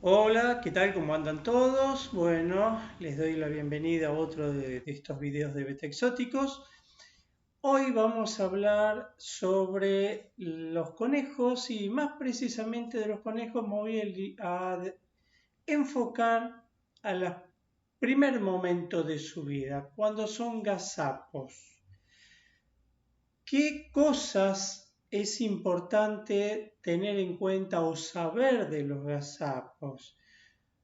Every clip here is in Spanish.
Hola, ¿qué tal? ¿Cómo andan todos? Bueno, les doy la bienvenida a otro de estos videos de Beta Exóticos. Hoy vamos a hablar sobre los conejos y más precisamente de los conejos me voy a enfocar al primer momento de su vida, cuando son gazapos. ¿Qué cosas es importante tener en cuenta o saber de los gazapos?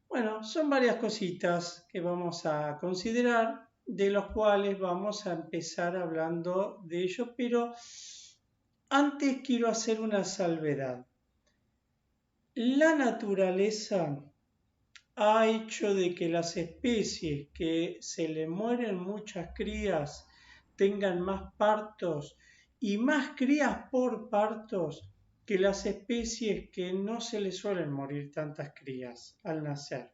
Bueno, son varias cositas que vamos a considerar, de los cuales vamos a empezar hablando de ello, pero antes quiero hacer una salvedad. La naturaleza ha hecho de que las especies que se le mueren muchas crías tengan más partos y más crías por partos que las especies que no se le suelen morir tantas crías al nacer.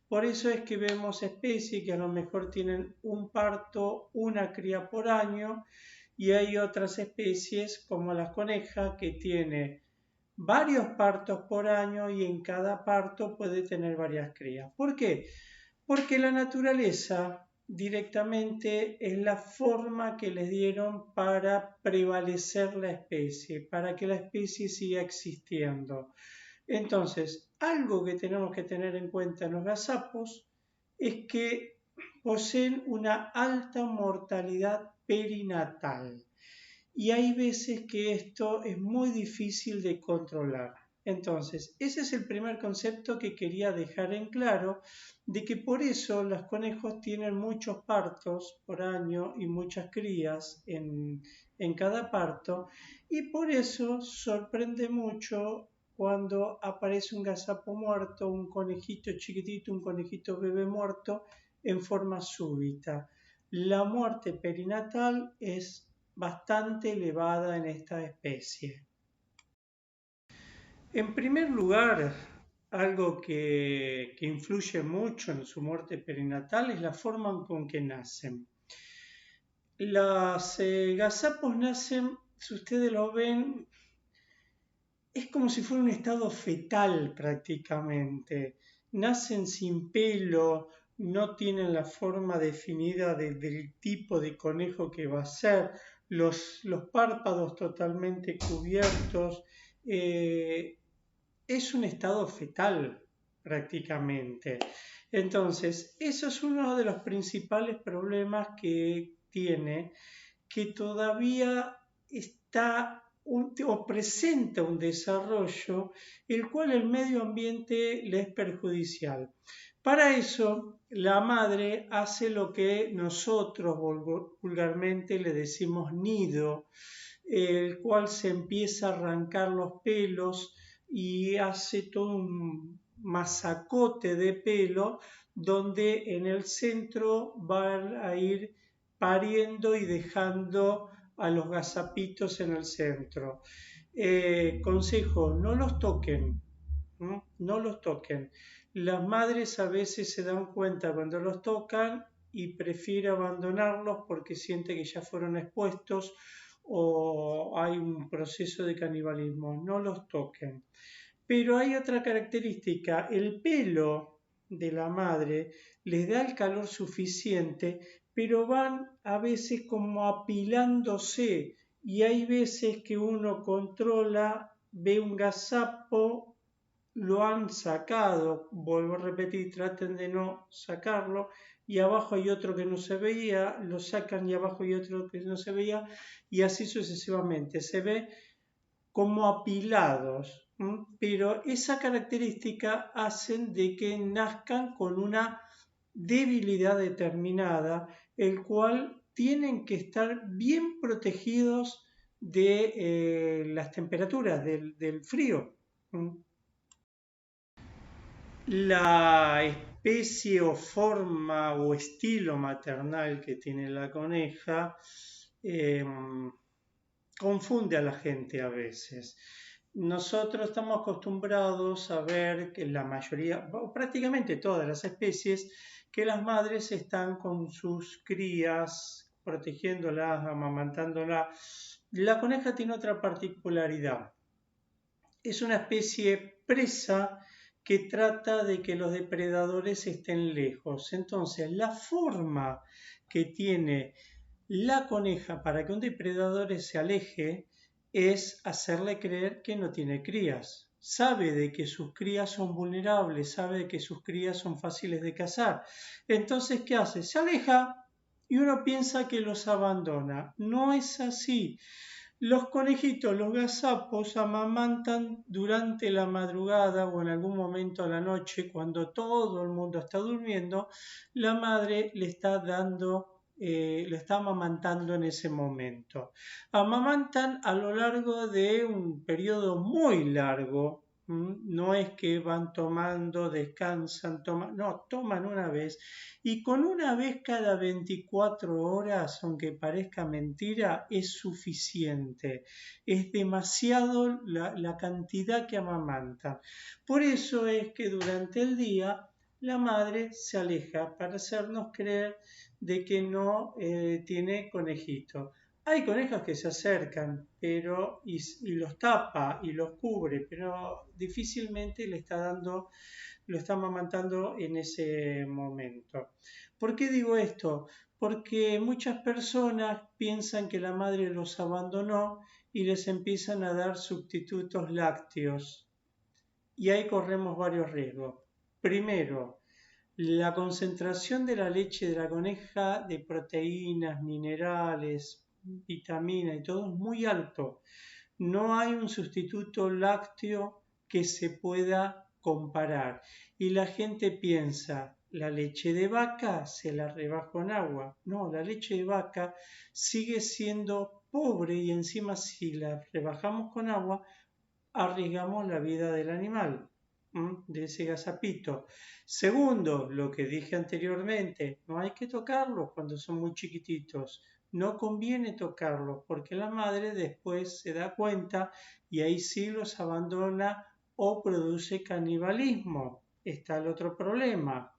Por eso es que vemos especies que a lo mejor tienen un parto, una cría por año, y hay otras especies como las conejas que tiene varios partos por año y en cada parto puede tener varias crías. ¿Por qué? Porque la naturaleza directamente es la forma que les dieron para prevalecer la especie, para que la especie siga existiendo. Entonces, algo que tenemos que tener en cuenta en los gazapos es que poseen una alta mortalidad perinatal y hay veces que esto es muy difícil de controlar. Entonces, ese es el primer concepto que quería dejar en claro, de que por eso los conejos tienen muchos partos por año y muchas crías en cada parto, y por eso sorprende mucho cuando aparece un gazapo muerto, un conejito chiquitito, un conejito bebé muerto en forma súbita. La muerte perinatal es bastante elevada en esta especie. En primer lugar, algo que influye mucho en su muerte perinatal es la forma con que nacen. Los gazapos nacen, si ustedes lo ven, es como si fuera un estado fetal prácticamente. Nacen sin pelo, no tienen la forma definida del tipo de conejo que va a ser, los párpados totalmente cubiertos. Es un estado fetal prácticamente. Entonces, eso es uno de los principales problemas que tiene, que todavía está o presenta un desarrollo el cual el medio ambiente le es perjudicial. Para eso, la madre hace lo que nosotros vulgarmente le decimos nido, el cual se empieza a arrancar los pelos y hace todo un masacote de pelo donde en el centro van a ir pariendo y dejando a los gazapitos en el centro. Consejo, no los toquen, no los toquen. Las madres a veces se dan cuenta cuando los tocan y prefieren abandonarlos porque siente que ya fueron expuestos o hay un proceso de canibalismo. No los toquen. Pero hay otra característica, el pelo de la madre les da el calor suficiente, pero van a veces como apilándose y hay veces que uno controla, ve un gazapo, lo han sacado, vuelvo a repetir, traten de no sacarlo, y abajo hay otro que no se veía, lo sacan y abajo hay otro que no se veía, y así sucesivamente, se ve como apilados, pero esa característica hacen de que nazcan con una debilidad determinada, el cual tienen que estar bien protegidos de las temperaturas, del frío. La especie o forma o estilo maternal que tiene la coneja eh, confunde a la gente a veces. Nosotros estamos acostumbrados a ver que la mayoría, o prácticamente todas las especies, que las madres están con sus crías, protegiéndolas, amamantándolas. La coneja tiene otra particularidad. Es una especie presa que trata de que los depredadores estén lejos. Entonces, la forma que tiene la coneja para que un depredador se aleje es hacerle creer que no tiene crías. Sabe de que sus crías son vulnerables, sabe de que sus crías son fáciles de cazar. Entonces, ¿qué hace? Se aleja y uno piensa que los abandona. No es así. Los conejitos, los gazapos, amamantan durante la madrugada o en algún momento a la noche, cuando todo el mundo está durmiendo, la madre le está amamantando en ese momento. Amamantan a lo largo de un periodo muy largo. No es que van tomando, descansan, no, toman una vez y con una vez cada 24 horas, aunque parezca mentira, es suficiente. Es demasiado la cantidad que amamantan. Por eso es que durante el día la madre se aleja para hacernos creer de que no tiene conejito. Hay conejas que se acercan y los tapa y los cubre, pero difícilmente lo está amamantando en ese momento. ¿Por qué digo esto? Porque muchas personas piensan que la madre los abandonó y les empiezan a dar sustitutos lácteos. Y ahí corremos varios riesgos. Primero, la concentración de la leche de la coneja de proteínas, minerales, vitaminas y todo es muy alto. No hay un sustituto lácteo que se pueda comparar. Y la gente piensa, la leche de vaca se la rebajo en agua. No, la leche de vaca sigue siendo pobre y encima si la rebajamos con agua, arriesgamos la vida del animal, de ese gazapito. Segundo, lo que dije anteriormente, no hay que tocarlos cuando son muy chiquititos. No conviene tocarlos porque la madre después se da cuenta y ahí sí los abandona o produce canibalismo. Está el otro problema.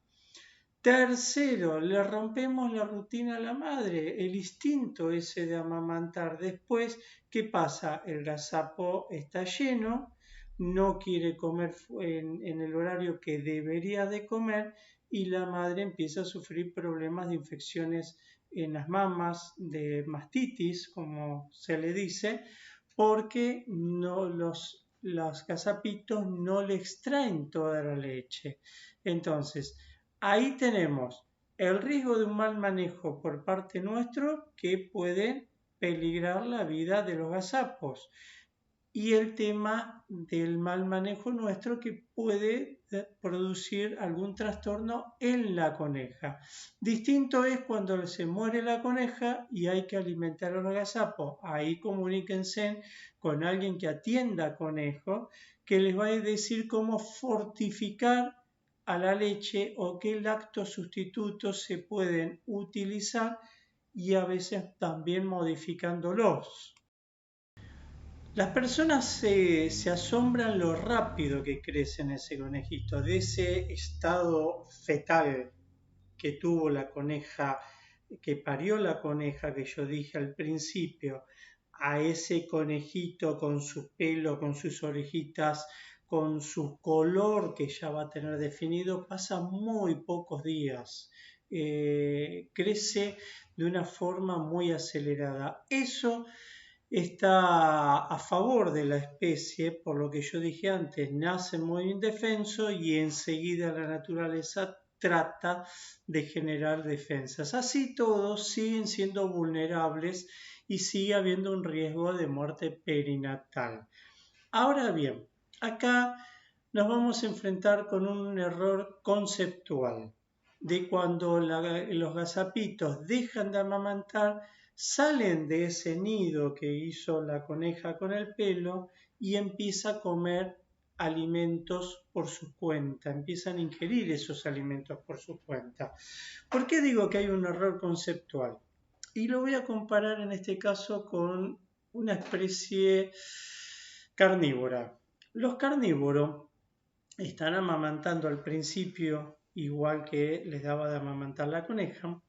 Tercero, le rompemos la rutina a la madre, el instinto ese de amamantar. Después, ¿qué pasa? El gazapo está lleno, no quiere comer en el horario que debería de comer y la madre empieza a sufrir problemas de infecciones en las mamas, de mastitis, como se le dice, porque los gazapitos no le extraen toda la leche. Entonces, ahí tenemos el riesgo de un mal manejo por parte nuestro que puede peligrar la vida de los gazapos y el tema del mal manejo nuestro que puede producir algún trastorno en la coneja. Distinto es cuando se muere la coneja y hay que alimentar a los gazapos. Ahí comuníquense con alguien que atienda conejos que les va a decir cómo fortificar a la leche o qué lactos sustitutos se pueden utilizar y a veces también modificándolos. Las personas se asombran lo rápido que crece en ese conejito, de ese estado fetal que tuvo la coneja, que parió la coneja que yo dije al principio, a ese conejito con su pelo, con sus orejitas, con su color que ya va a tener definido, pasa muy pocos días. Crece de una forma muy acelerada. Eso está a favor de la especie, por lo que yo dije antes, nace muy indefenso y enseguida la naturaleza trata de generar defensas. Así todos siguen siendo vulnerables y sigue habiendo un riesgo de muerte perinatal. Ahora bien, acá nos vamos a enfrentar con un error conceptual de cuando los gazapitos dejan de amamantar, salen de ese nido que hizo la coneja con el pelo y empieza a comer alimentos por su cuenta, empiezan a ingerir esos alimentos por su cuenta. ¿Por qué digo que hay un error conceptual? Y lo voy a comparar en este caso con una especie carnívora. Los carnívoros están amamantando al principio igual que les daba de amamantar la coneja,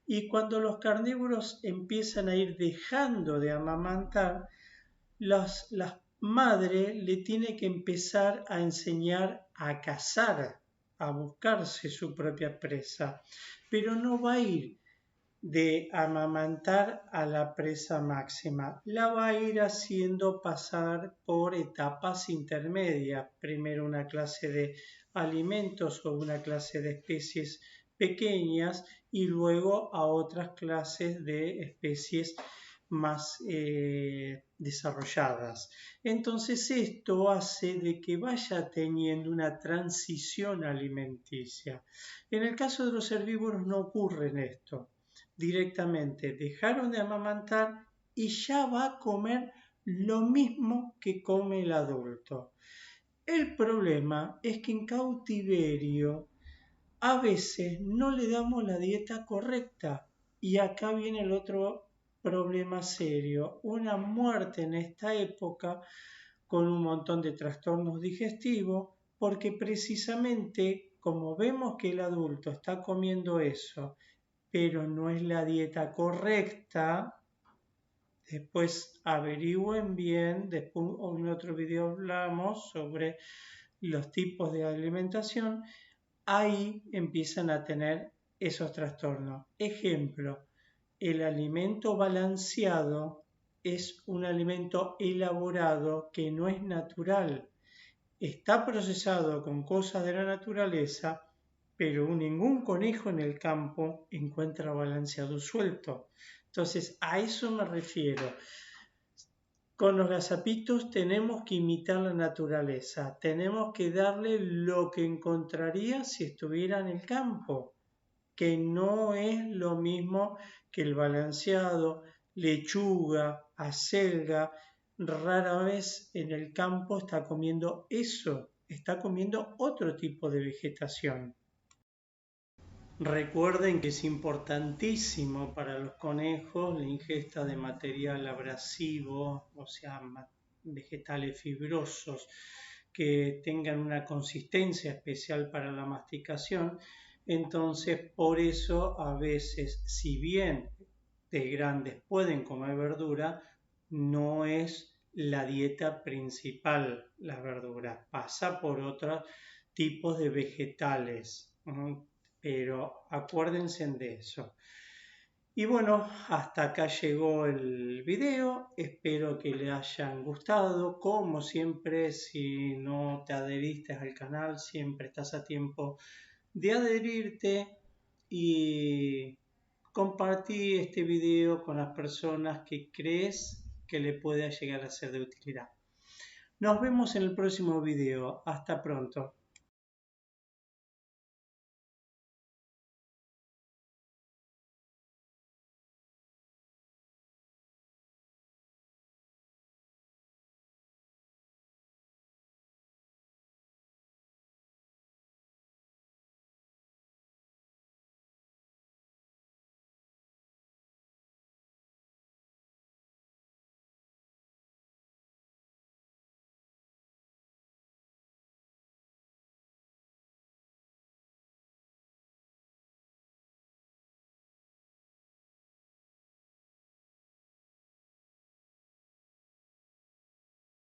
y cuando los carnívoros empiezan a ir dejando de amamantar, las madres le tienen que empezar a enseñar a cazar, a buscarse su propia presa, pero no va a ir de amamantar a la presa máxima, la va a ir haciendo pasar por etapas intermedias, primero una clase de alimentos o una clase de especies pequeñas y luego a otras clases de especies más desarrolladas. Entonces esto hace de que vaya teniendo una transición alimenticia. En el caso de los herbívoros no ocurre en esto. Directamente dejaron de amamantar y ya va a comer lo mismo que come el adulto. El problema es que en cautiverio a veces no le damos la dieta correcta y acá viene el otro problema serio, una muerte en esta época con un montón de trastornos digestivos porque precisamente como vemos que el adulto está comiendo eso pero no es la dieta correcta, después averigüen bien, después en otro video hablamos sobre los tipos de alimentación, ahí empiezan a tener esos trastornos. Ejemplo, el alimento balanceado es un alimento elaborado que no es natural, está procesado con cosas de la naturaleza, pero ningún conejo en el campo encuentra balanceado suelto. Entonces, a eso me refiero. Con los gazapitos tenemos que imitar la naturaleza, tenemos que darle lo que encontraría si estuviera en el campo, que no es lo mismo que el balanceado, lechuga, acelga, rara vez en el campo está comiendo eso, está comiendo otro tipo de vegetación. Recuerden que es importantísimo para los conejos la ingesta de material abrasivo, o sea, vegetales fibrosos que tengan una consistencia especial para la masticación. Entonces, por eso a veces, si bien de grandes pueden comer verdura, no es la dieta principal la verdura, pasa por otros tipos de vegetales. Pero acuérdense de eso. Y bueno, hasta acá llegó el video, espero que les hayan gustado. Como siempre, si no te adheriste al canal, siempre estás a tiempo de adherirte y compartir este video con las personas que crees que le pueda llegar a ser de utilidad. Nos vemos en el próximo video, hasta pronto.